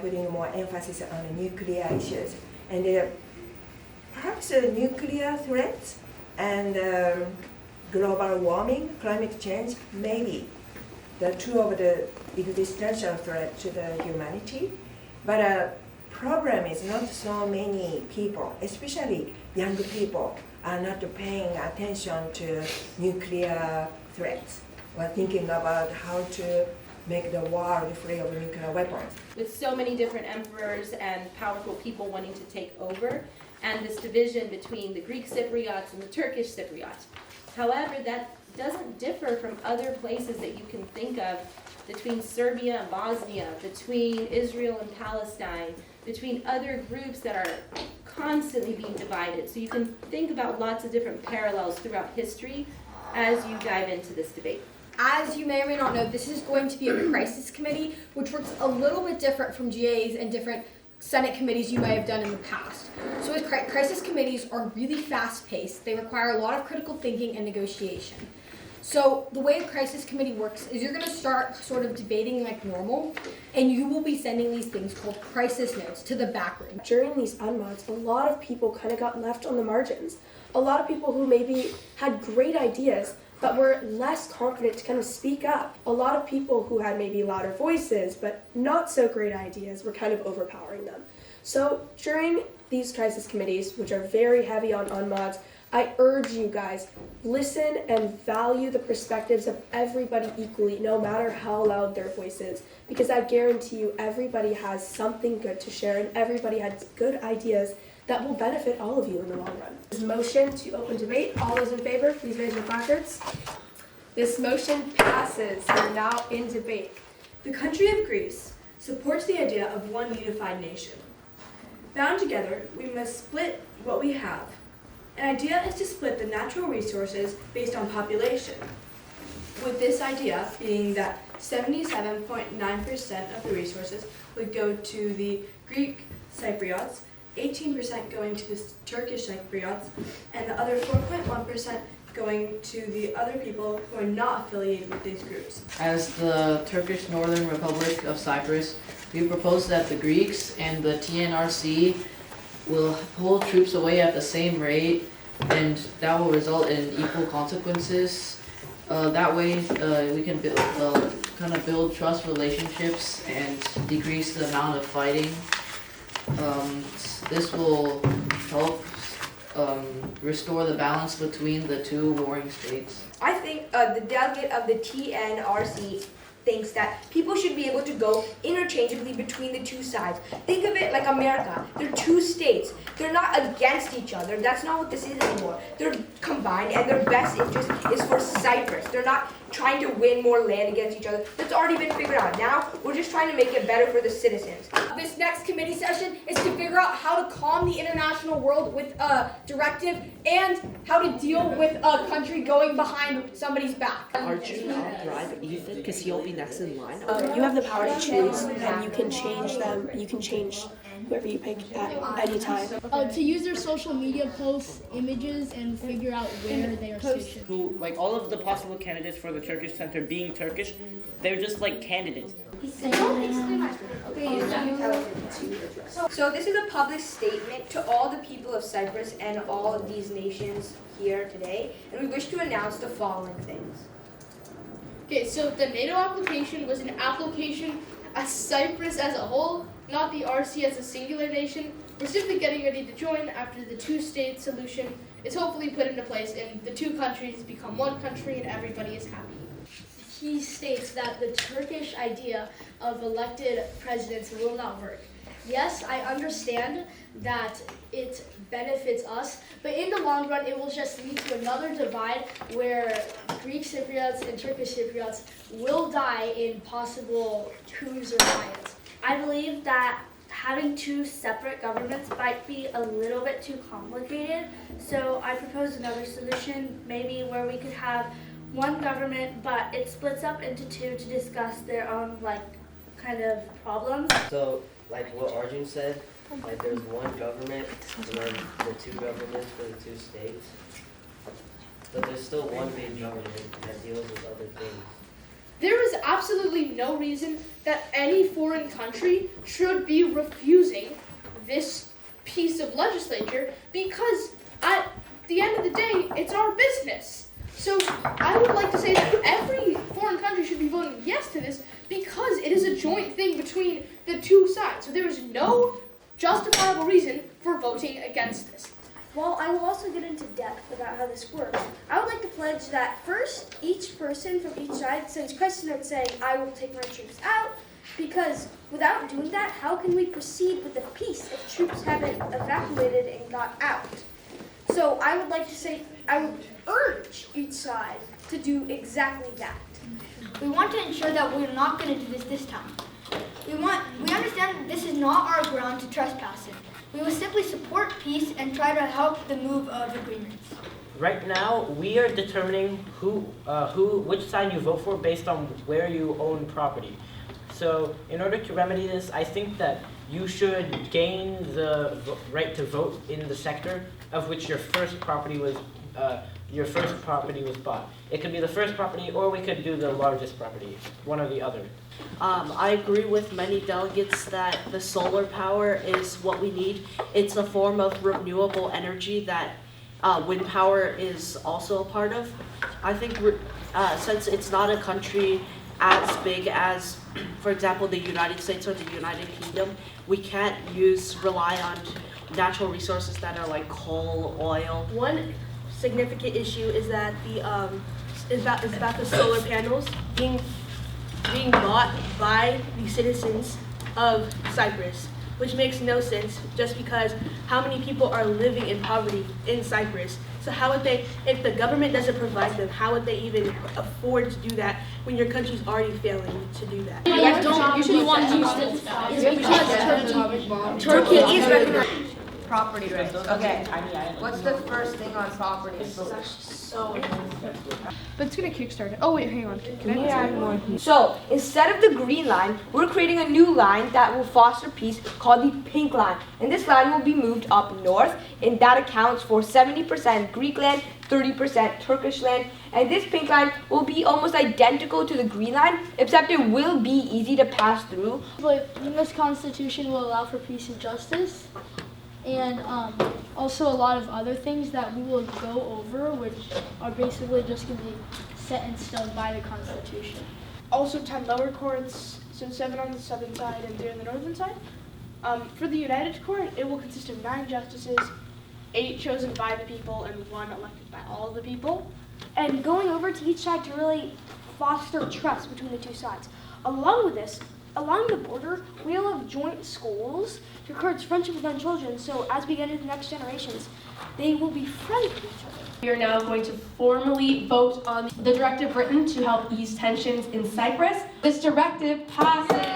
putting more emphasis on the nuclear issues. And perhaps nuclear threats and global warming, climate change, maybe the two of the existential threat to the humanity. But problem is not so many people, especially young people, are not paying attention to nuclear threats or thinking about how to make the world free of nuclear weapons. With so many different emperors and powerful people wanting to take over, and this division between the Greek Cypriots and the Turkish Cypriots. However, that doesn't differ from other places that you can think of, between Serbia and Bosnia, between Israel and Palestine, between other groups that are constantly being divided. So you can think about lots of different parallels throughout history as you dive into this debate. As you may or may not know, this is going to be a crisis committee, which works a little bit different from GAs and different Senate committees you might have done in the past. So crisis committees are really fast-paced. They require a lot of critical thinking and negotiation. So the way a crisis committee works is you're going to start sort of debating like normal, and you will be sending these things called crisis notes to the back room. During these unmods, a lot of people kind of got left on the margins. A lot of people who maybe had great ideas but were less confident to kind of speak up. A lot of people who had maybe louder voices but not so great ideas were kind of overpowering them. So during these crisis committees, which are very heavy on unmods, I urge you guys, listen and value the perspectives of everybody equally, no matter how loud their voice is, because I guarantee you everybody has something good to share and everybody has good ideas that will benefit all of you in the long run. This motion to open debate, all those in favor, please raise your placards. This motion passes. We're now in debate. The country of Greece supports the idea of one unified nation. Bound together, we must split what we have. An idea is to split the natural resources based on population, with this idea being that 77.9% of the resources would go to the Greek Cypriots, 18% going to the Turkish Cypriots, and the other 4.1% going to the other people who are not affiliated with these groups. As the Turkish Northern Republic of Cyprus, we propose that the Greeks and the TNRC will pull troops away at the same rate, and that will result in equal consequences. That way, we can build trust relationships and decrease the amount of fighting. This will help restore the balance between the two warring states. I think the delegate of the TNRC thinks that people should be able to go interchangeably between the two sides. Think of it like America. They're two states. They're not against each other. That's not what this is anymore. They're combined, and their best interest is for Cyprus. They're not trying to win more land against each other. That's already been figured out. Now, we're just trying to make it better for the citizens. This next committee session is to figure out how to calm the international world with a directive and how to deal with a country going behind somebody's back. Arjun, I'll bribe Ethan because he'll be next in line. You have the power to choose, and you can change them. You can change whoever you pick at any time. To use their social media posts, images, and figure out where they are stationed. Who, like all of the possible candidates for the Turkish Center being Turkish, they're just like candidates. So this is a public statement to all the people of Cyprus and all of these nations here today, and we wish to announce the following things. Okay, so the NATO application was an application as Cyprus as a whole, not the RC as a singular nation. We're simply getting ready to join after the two-state solution is hopefully put into place and the two countries become one country and everybody is happy. He states that the Turkish idea of elected presidents will not work. Yes, I understand that it benefits us, but in the long run, it will just lead to another divide where Greek Cypriots and Turkish Cypriots will die in possible coups or riots. I believe that having two separate governments might be a little bit too complicated, so I propose another solution, maybe where we could have one government, but it splits up into two to discuss their own, kind of problems. So, like what Arjun said, there's one government and then the two governments for the two states. But there's still one big government that deals with other things. There is absolutely no reason that any foreign country should be refusing this piece of legislature, because at the end of the day, it's our business. So I would like to say that every foreign country should be voting yes to this, because it is a joint thing between the two sides. So there is no justifiable reason for voting against this. While I will also get into depth about how this works, I would like to pledge that first, each person from each side sends question notes saying, I will take my troops out, because without doing that, how can we proceed with the peace if troops haven't evacuated and got out? So I would like to say, I would urge each side to do exactly that. We want to ensure that we're not going to do this time. We understand that this is not our ground to trespass in. We will simply support peace and try to help the move of agreements. Right now, we are determining which side you vote for based on where you own property. So, in order to remedy this, I think that you should gain the right to vote in the sector of which your first property was bought. It could be the first property, or we could do the largest property, one or the other. I agree with many delegates that the solar power is what we need. It's a form of renewable energy that wind power is also a part of. I think since it's not a country as big as, for example, the United States or the United Kingdom, we can't rely on natural resources that are like coal, oil. One significant issue is that is about the solar panels being bought by the citizens of Cyprus, which makes no sense just because how many people are living in poverty in Cyprus? So how would they, if the government doesn't provide them, how would they even afford to do that when your country's already failing to do that? Turkey is recognized. Property rights. Okay. What's the first thing on property? But it's gonna kickstart it. Oh wait, hang on. Can I add more? So instead of the green line, we're creating a new line that will foster peace called the pink line. And this line will be moved up north, and that accounts for 70% Greek land, 30% Turkish land. And this pink line will be almost identical to the green line, except it will be easy to pass through. This constitution will allow for peace and justice, and also a lot of other things that we will go over, which are basically just going to be set in stone by the Constitution. Also 10 lower courts, so 7 on the southern side and 3 on the northern side. For the United Court, it will consist of 9 justices, 8 chosen by the people and 1 elected by all of the people. And going over to each side to really foster trust between the two sides. Along with this, along the border, we will have joint schools to encourage friendship with our children, so as we get into the next generations, they will be friends with each other. We are now going to formally vote on the directive written to help ease tensions in Cyprus. This directive passes.